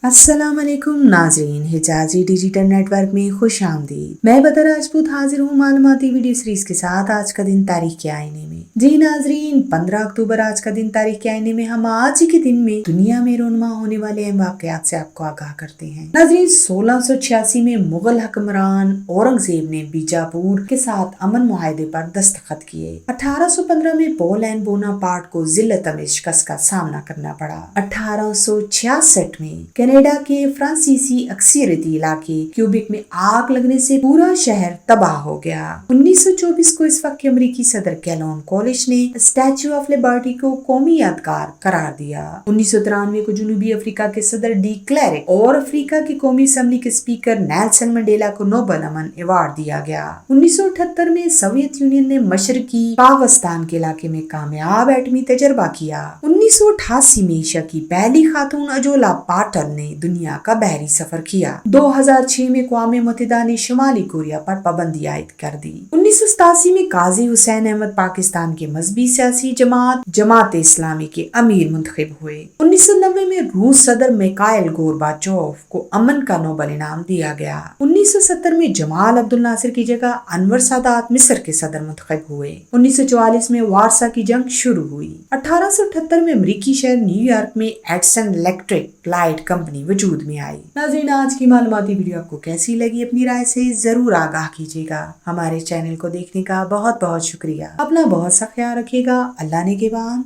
अस्सलाम वालेकुम नाज़रीन, हिजाज़ी डिजिटल नेटवर्क में खुश आमदीद। मैं बदर राजपूत हाजिर हूँ मालूमाती वीडियो सीरीज के साथ। आज का दिन तारीख के आईने में। जी नाज़रीन, 15 अक्टूबर आज का दिन तारीख के आईने में हम आज के दिन में दुनिया में रोनमा होने वाले अहम वाक़यात से आपको आगाह करते हैं। नाज़रीन, 1686 में मुगल हुक्मरान औरंगजेब ने बीजापुर के साथ अमन मुआहदे पर दस्तखत किए। 1815 में पोलैंड बोनापार्ट को जिल्लत शिकस्त का सामना करना पड़ा। 1866 में कनाडा के फ्रांसीसी अक्सरियती इलाके क्यूबिक में आग लगने से पूरा शहर तबाह हो गया। 1924 को इस वक्त के अमेरिकी सदर कैलोन कॉलेज ने स्टैच्यू ऑफ लिबर्टी को कौमी यादगार करार दिया। 1993 को जनूबी अफ्रीका के सदर डी क्लेरिक और अफ्रीका की कौमी असम्बली के स्पीकर नेल्सन मंडेला को नोबेल अमन अवार्ड दिया गया। 1978 में सोवियत यूनियन ने मशरकी पाकिस्तान के इलाके में कामयाब एटमी तजर्बा किया। 1988 में एशिया की पहली खातून अजोला पाटल ने दुनिया का बहरी सफर किया। 2006 में अक़वाम मुत्तहिदा ने शुमाली कोरिया पर पाबंदी आयद कर दी। 1987 में काजी हुसैन अहमद पाकिस्तान के मजहबी सियासी जमात इस्लामी के अमीर मुंतखब हुए। 1990 में रूस सदर मिखाइल गोर्बाचोव को अमन का नोबेल इनाम दिया गया। 1970 में जमाल अब्दुल नासिर की जगह अनवर सादात मिस्र के सदर मुंतखब हुए। 1944 में वारसा की जंग शुरू हुई। 1878 में अमेरिकी शहर न्यूयॉर्क में एडिसन इलेक्ट्रिक लाइट कंपनी वजूद में आई। नाज़रीन, आज की मालूमाती वीडियो आपको कैसी लगी, अपनी राय से जरूर आगाह कीजिएगा। हमारे चैनल को देखने का बहुत बहुत शुक्रिया। अपना बहुत सा ख्याल रखिएगा। अल्लाह ने के बाद।